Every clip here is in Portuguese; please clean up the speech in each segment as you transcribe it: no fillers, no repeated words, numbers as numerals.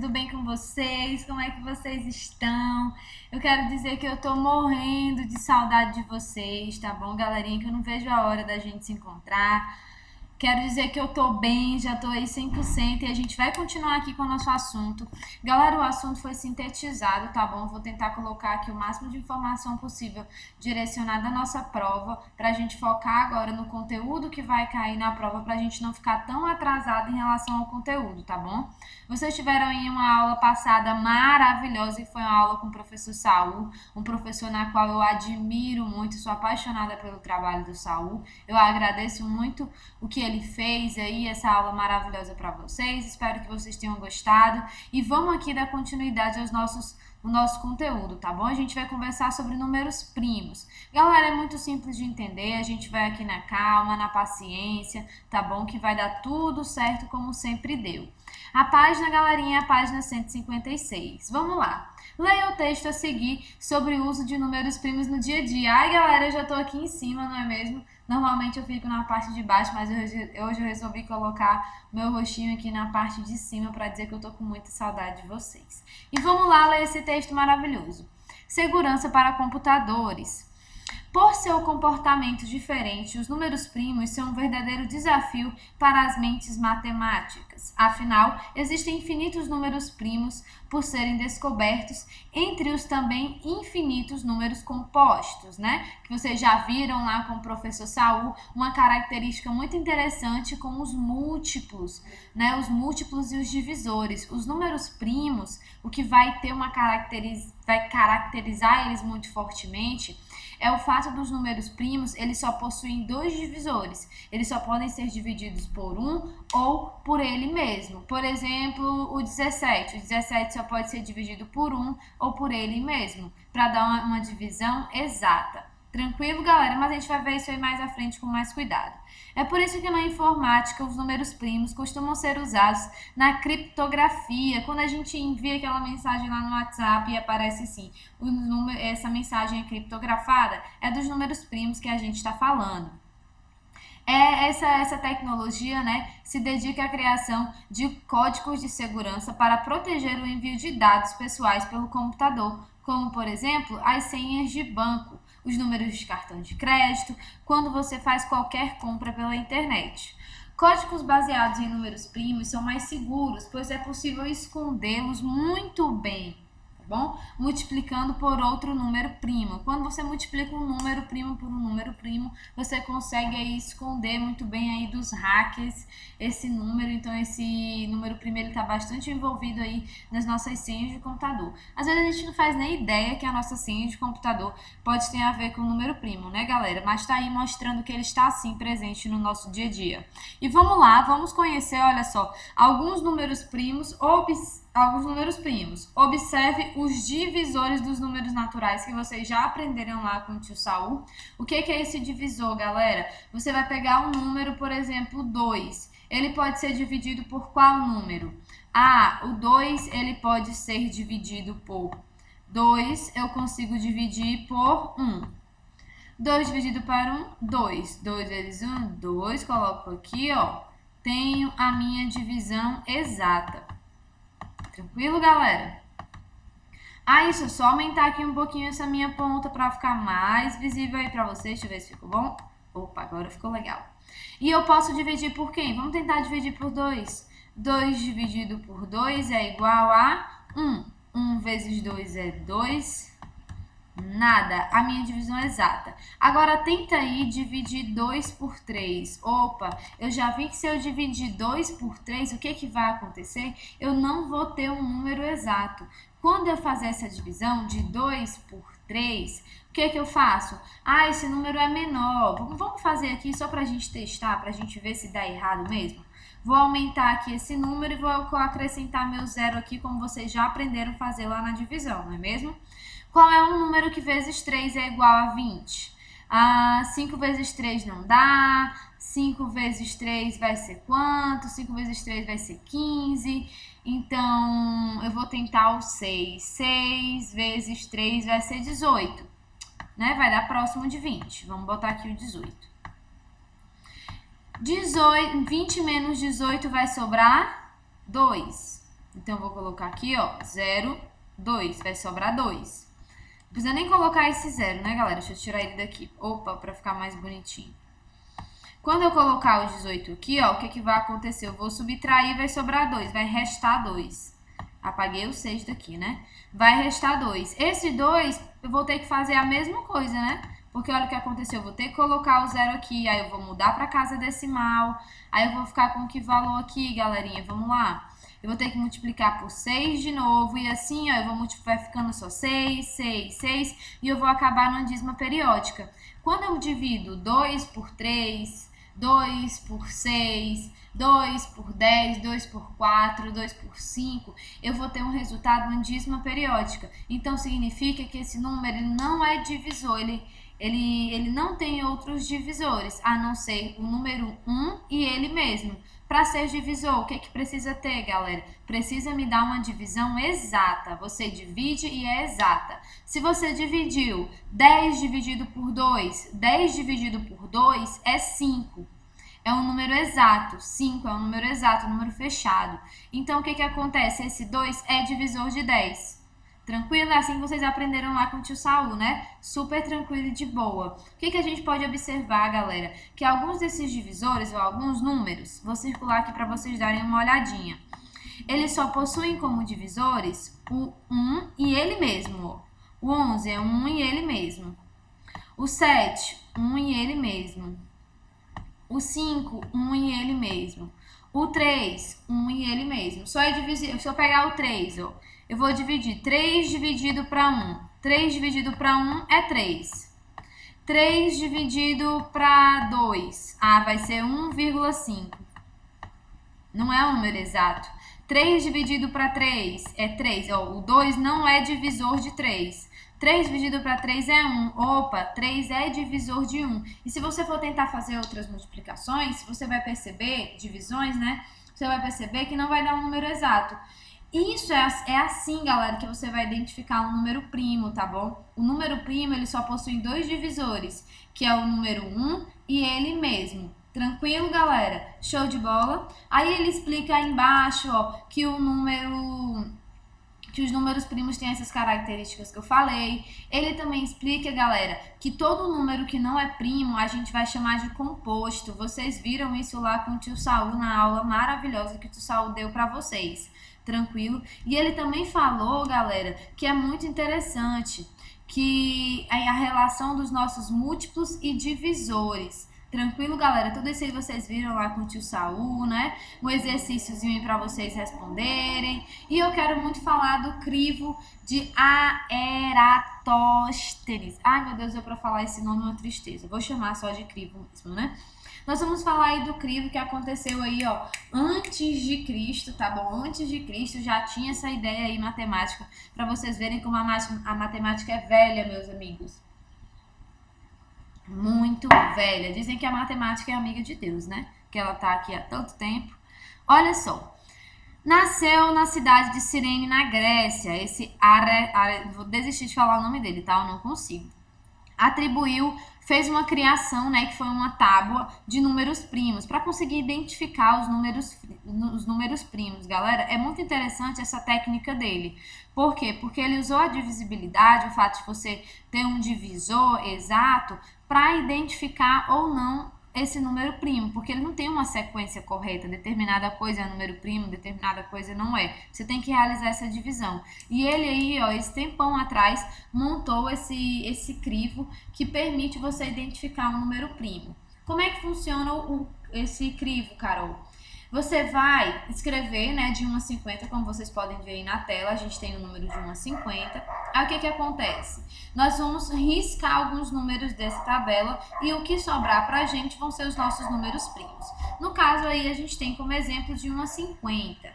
tudo bem com vocês? Como é que vocês estão? Eu quero dizer que eu tô morrendo de saudade de vocês, tá bom, galerinha? Que eu não vejo a hora da gente se encontrar. Quero dizer que eu tô bem, já tô aí 100% e a gente vai continuar aqui com o nosso assunto. Galera, o assunto foi sintetizado, tá bom? Vou tentar colocar aqui o máximo de informação possível direcionada à nossa prova, pra gente focar agora no conteúdo que vai cair na prova, pra gente não ficar tão atrasado em relação ao conteúdo, tá bom? Vocês tiveram aí uma aula passada maravilhosa, que foi uma aula com o professor Saul, um professor na qual eu admiro muito, sou apaixonada pelo trabalho do Saul. Eu agradeço muito o que ele fez aí, essa aula maravilhosa para vocês. Espero que vocês tenham gostado e vamos aqui dar continuidade ao nosso conteúdo, tá bom? A gente vai conversar sobre números primos. Galera, é muito simples de entender, a gente vai aqui na calma, na paciência, tá bom? Que vai dar tudo certo como sempre deu. A página, galerinha, é a página 156. Vamos lá. Leia o texto a seguir sobre o uso de números primos no dia a dia. Ai, galera, eu já tô aqui em cima, não é mesmo? Normalmente eu fico na parte de baixo, mas hoje eu resolvi colocar meu rostinho aqui na parte de cima para dizer que eu tô com muita saudade de vocês. E vamos lá ler esse texto maravilhoso. Segurança para computadores. Por seu comportamento diferente, os números primos são um verdadeiro desafio para as mentes matemáticas. Afinal, existem infinitos números primos por serem descobertos, entre os também infinitos números compostos, né? Que vocês já viram lá com o professor Saul, uma característica muito interessante com os múltiplos, né? Os múltiplos e os divisores. Os números primos, o que vai ter vai caracterizar eles muito fortemente é o fato dos números primos, eles só possuem dois divisores. Eles só podem ser divididos por um ou por ele mesmo. Por exemplo, o 17. O 17 só pode ser dividido por um ou por ele mesmo, para dar uma divisão exata. Tranquilo, galera? Mas a gente vai ver isso aí mais à frente com mais cuidado. É por isso que na informática os números primos costumam ser usados na criptografia. Quando a gente envia aquela mensagem lá no WhatsApp e aparece assim, essa mensagem é criptografada, é dos números primos que a gente está falando. Essa tecnologia, né, se dedica à criação de códigos de segurança para proteger o envio de dados pessoais pelo computador, como, por exemplo, as senhas de banco, os números de cartão de crédito, quando você faz qualquer compra pela internet. Códigos baseados em números primos são mais seguros, pois é possível escondê-los muito bem, tá bom? Multiplicando por outro número primo. Quando você multiplica um número primo por um número primo, você consegue aí esconder muito bem aí dos hackers esse número. Então esse número primo ele está bastante envolvido aí nas nossas senhas de computador. Às vezes a gente não faz nem ideia que a nossa senha de computador pode ter a ver com o número primo, né, galera? Mas está aí mostrando que ele está sim presente no nosso dia a dia. E vamos lá, vamos conhecer, olha só, alguns números primos. Observe os divisores dos números naturais que vocês já aprenderam lá com o tio Saul. O que é esse divisor, galera? Você vai pegar um número, por exemplo, 2. Ele pode ser dividido por qual número? O 2 ele pode ser dividido por 2, eu consigo dividir por 1. 2 dividido por 1, 2. 2 vezes 1, 2. Coloco aqui, ó. Tenho a minha divisão exata. Tranquilo, galera? Isso, só aumentar aqui um pouquinho essa minha ponta para ficar mais visível aí para vocês. Deixa eu ver se ficou bom. Opa, agora ficou legal. E eu posso dividir por quem? Vamos tentar dividir por 2. 2 dividido por 2 é igual a 1. 1 vezes 2 é 2. Nada, a minha divisão é exata. Agora tenta aí dividir 2 por 3. Opa, eu já vi que se eu dividir 2 por 3, o que vai acontecer? Eu não vou ter um número exato. Quando eu fazer essa divisão de 2 por 3, o que eu faço? Esse número é menor. Vamos fazer aqui só para a gente testar, para a gente ver se dá errado mesmo. Vou aumentar aqui esse número e vou acrescentar meu zero aqui, como vocês já aprenderam a fazer lá na divisão, não é mesmo? Qual é um número que vezes 3 é igual a 20? 5 vezes 3 não dá. 5 vezes 3 vai ser quanto? 5 vezes 3 vai ser 15. Então, eu vou tentar o 6. 6 vezes 3 vai ser 18. Né? Vai dar próximo de 20. Vamos botar aqui o 18. 20 menos 18 vai sobrar 2. Então, eu vou colocar aqui, ó, 0, 2. Vai sobrar 2. Não precisa nem colocar esse 0, né, galera? Deixa eu tirar ele daqui. Opa, pra ficar mais bonitinho. Quando eu colocar o 18 aqui, ó, o que vai acontecer? Eu vou subtrair, vai sobrar 2. Vai restar 2. Apaguei o 6 daqui, né? Vai restar 2. Esse 2, eu vou ter que fazer a mesma coisa, né? Porque olha o que aconteceu. Eu vou ter que colocar o 0 aqui, aí eu vou mudar para casa decimal. Aí eu vou ficar com que valor aqui, galerinha? Vamos lá. Eu vou ter que multiplicar por 6 de novo. E assim, ó, eu vou multiplicar, vai ficando só 6, 6, 6. E eu vou acabar numa dízima periódica. Quando eu divido 2 por 3, 2 por 6, 2 por 10, 2 por 4, 2 por 5, eu vou ter um resultado em dízima periódica. Então, significa que esse número ele não é divisor, ele não tem outros divisores, a não ser o número 1 e ele mesmo. Para ser divisor, o que precisa ter, galera? Precisa me dar uma divisão exata. Você divide e é exata. Se você dividiu 10 dividido por 2, 10 dividido por 2 é 5. É um número exato. 5 é um número exato, um número fechado. Então, o que acontece? Esse 2 é divisor de 10. Tranquilo? É assim que vocês aprenderam lá com o tio Saul, né? Super tranquilo e de boa. O que a gente pode observar, galera? Que alguns desses divisores, ou alguns números, vou circular aqui para vocês darem uma olhadinha. Eles só possuem como divisores o 1 e ele mesmo. O 11 é 1 e ele mesmo. O 7, 1 e ele mesmo. O 5, 1 e ele mesmo. O 3, 1 e ele mesmo. Só é dividir, se eu pegar o 3, ó, eu vou dividir 3 dividido para 1. 3 dividido para 1 é 3. 3 dividido para 2. Vai ser 1,5. Não é um número exato. 3 dividido para 3 é 3. Ó, o 2 não é divisor de 3. 3 dividido para 3 é 1. Opa, 3 é divisor de 1. E se você for tentar fazer outras multiplicações, você vai perceber, divisões, né? Você vai perceber que não vai dar um número exato. Isso é assim, galera, que você vai identificar um número primo, tá bom? O número primo, ele só possui dois divisores, que é o número 1 e ele mesmo. Tranquilo, galera? Show de bola? Aí ele explica aí embaixo, ó, que os números primos têm essas características que eu falei. Ele também explica, galera, que todo número que não é primo a gente vai chamar de composto. Vocês viram isso lá com o tio Saul na aula maravilhosa que o tio Saul deu para vocês. Tranquilo? E ele também falou, galera, que é muito interessante que a relação dos nossos múltiplos e divisores. Tranquilo, galera? Tudo isso aí vocês viram lá com o tio Saul, né? Um exercíciozinho aí para vocês responderem. E eu quero muito falar do crivo de Eratóstenes. Ai, meu Deus, para falar esse nome é uma tristeza. Vou chamar só de crivo mesmo, né? Nós vamos falar aí do crivo que aconteceu aí, ó, antes de Cristo, tá bom? Antes de Cristo já tinha essa ideia aí matemática, para vocês verem como a matemática é velha, meus amigos. Muito velha. Dizem que a matemática é amiga de Deus, né? Que ela tá aqui há tanto tempo. Olha só. Nasceu na cidade de Cirene, na Grécia. Vou desistir de falar o nome dele, tá? Eu não consigo. Fez uma criação, né, que foi uma tábua de números primos, para conseguir identificar os números primos, galera. É muito interessante essa técnica dele. Por quê? Porque ele usou a divisibilidade, o fato de você ter um divisor exato, para identificar ou não esse número primo, porque ele não tem uma sequência correta, determinada coisa é número primo, determinada coisa não é. Você tem que realizar essa divisão. E ele aí, ó, esse tempão atrás, montou esse crivo que permite você identificar um número primo. Como é que funciona esse crivo, Carol? Você vai escrever, né, de 1 a 50, como vocês podem ver aí na tela, a gente tem o número de 1 a 50. Aí o que acontece? Nós vamos riscar alguns números dessa tabela e o que sobrar pra gente vão ser os nossos números primos. No caso aí, a gente tem como exemplo de 1 a 50.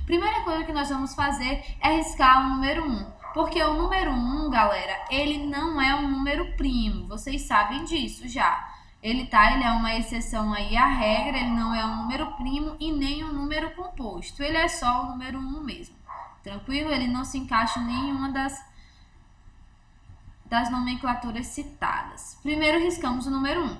Primeira coisa que nós vamos fazer é riscar o número 1. Porque o número 1, galera, ele não é um número primo, vocês sabem disso já. Ele é uma exceção aí à regra, ele não é um número primo e nem um número composto. Ele é só o número 1 mesmo. Tranquilo? Ele não se encaixa em nenhuma das nomenclaturas citadas. Primeiro riscamos o número 1.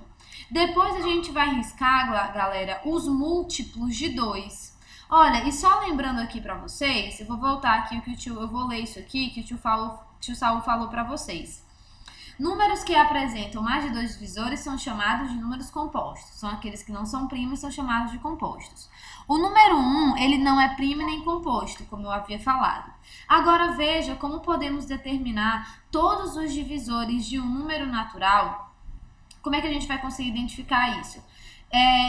Depois a gente vai riscar, galera, os múltiplos de 2. Olha, e só lembrando aqui pra vocês, eu vou voltar aqui o que eu vou ler isso aqui que o tio Saul falou pra vocês. Números que apresentam mais de 2 divisores são chamados de números compostos. São aqueles que não são primos, são chamados de compostos. O número 1, ele não é primo nem composto, como eu havia falado. Agora veja como podemos determinar todos os divisores de um número natural. Como é que a gente vai conseguir identificar isso?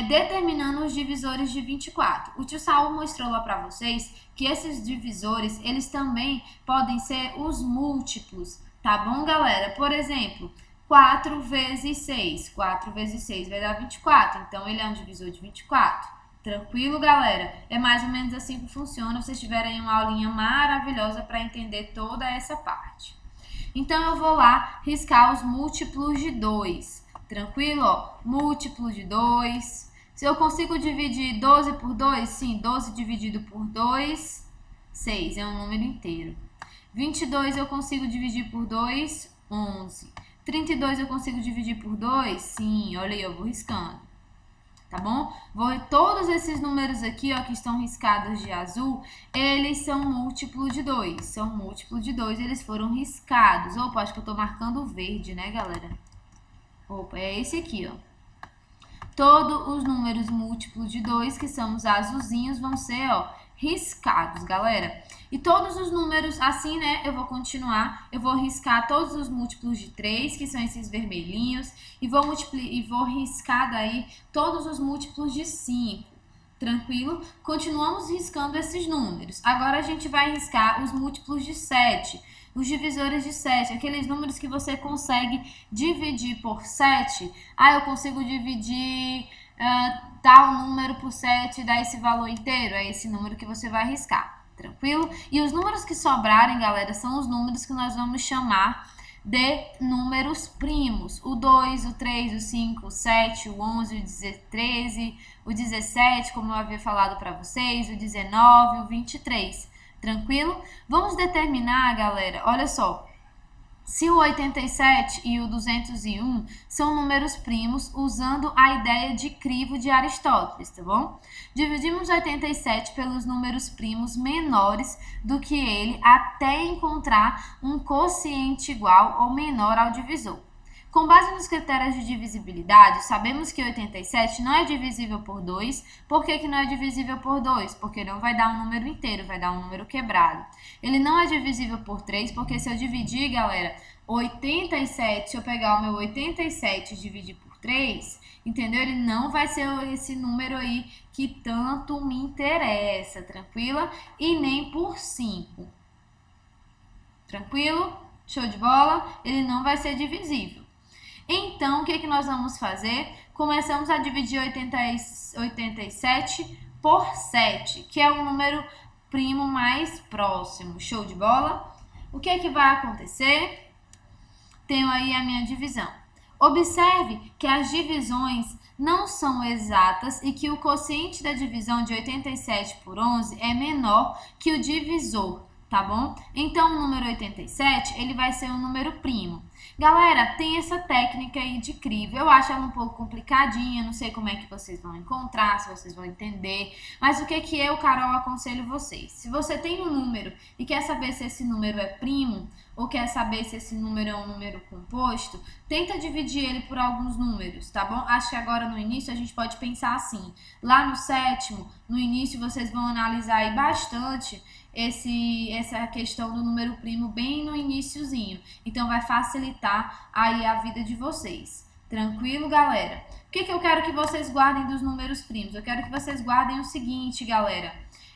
Determinando os divisores de 24. O tio Saul mostrou lá para vocês que esses divisores, eles também podem ser os múltiplos, tá bom, galera? Por exemplo, 4 vezes 6. 4 vezes 6 vai dar 24, então ele é um divisor de 24. Tranquilo, galera? É mais ou menos assim que funciona. Vocês tiverem uma aulinha maravilhosa para entender toda essa parte. Então, eu vou lá riscar os múltiplos de 2. Tranquilo? Ó, múltiplo de 2. Se eu consigo dividir 12 por 2, sim, 12 dividido por 2, 6, é um número inteiro. 22 eu consigo dividir por 2, 11. 32 eu consigo dividir por 2, sim, olha aí, eu vou riscando. Tá bom? Todos esses números aqui, ó, que estão riscados de azul, eles são múltiplo de 2. São múltiplo de 2, eles foram riscados. Opa, acho que eu tô marcando verde, né, galera? Opa, é esse aqui, ó. Todos os números múltiplos de 2, que são os azulzinhos, vão ser, ó, riscados, galera. E todos os números, assim, né, eu vou continuar. Eu vou riscar todos os múltiplos de 3, que são esses vermelhinhos. E vou riscar daí todos os múltiplos de 5. Tranquilo? Continuamos riscando esses números. Agora a gente vai riscar os múltiplos de 7. Os divisores de 7, aqueles números que você consegue dividir por 7. Ah, eu consigo dividir tal número por 7 e dar esse valor inteiro. É esse número que você vai riscar, tranquilo? E os números que sobrarem, galera, são os números que nós vamos chamar de números primos. O 2, o 3, o 5, o 7, o 11, o 13, o 17, como eu havia falado para vocês, o 19, o 23. Tranquilo? Vamos determinar, galera, olha só, se o 87 e o 201 são números primos usando a ideia de crivo de Aristóteles, tá bom? Dividimos 87 pelos números primos menores do que ele até encontrar um quociente igual ou menor ao divisor. Com base nos critérios de divisibilidade, sabemos que 87 não é divisível por 2. Por que não é divisível por 2? Porque não vai dar um número inteiro, vai dar um número quebrado. Ele não é divisível por 3, porque se eu dividir, galera, 87, se eu pegar o meu 87 e dividir por 3, entendeu? Ele não vai ser esse número aí que tanto me interessa, tranquila? E nem por 5. Tranquilo? Show de bola? Ele não vai ser divisível. Então, o que nós vamos fazer? Começamos a dividir 87 por 7, que é o número primo mais próximo. Show de bola? O que vai acontecer? Tenho aí a minha divisão. Observe que as divisões não são exatas e que o quociente da divisão de 87 por 11 é menor que o divisor, tá bom? Então, o número 87, ele vai ser um número primo. Galera, tem essa técnica aí de crivo. Eu acho ela um pouco complicadinha, não sei como é que vocês vão encontrar, se vocês vão entender. Mas o que eu, Carol, aconselho vocês? Se você tem um número e quer saber se esse número é primo, ou quer saber se esse número é um número composto, tenta dividir ele por alguns números, tá bom? Acho que agora no início a gente pode pensar assim. Lá no sétimo, no início vocês vão analisar aí bastante essa questão do número primo bem no iniciozinho. Então, vai facilitar aí a vida de vocês. Tranquilo, galera? O que eu quero que vocês guardem dos números primos? Eu quero que vocês guardem o seguinte, galera.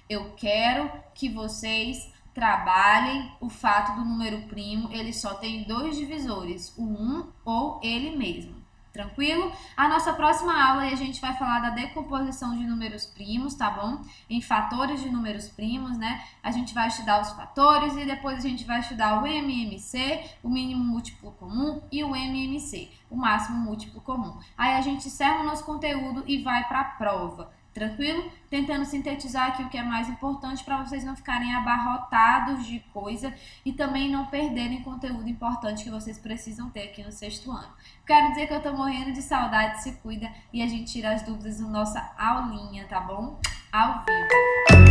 Eu quero que vocês trabalhem o fato do número primo, ele só tem 2 divisores, o 1 ou ele mesmo. Tranquilo? A nossa próxima aula a gente vai falar da decomposição de números primos, tá bom? Em fatores de números primos, né? A gente vai estudar os fatores e depois a gente vai estudar o MMC, o mínimo múltiplo comum, e o MMC, o máximo múltiplo comum. Aí a gente encerra o nosso conteúdo e vai para a prova. Tranquilo? Tentando sintetizar aqui o que é mais importante para vocês não ficarem abarrotados de coisa e também não perderem conteúdo importante que vocês precisam ter aqui no 6º ano. Quero dizer que eu tô morrendo de saudade, se cuida e a gente tira as dúvidas na nossa aulinha, tá bom? ao vivo.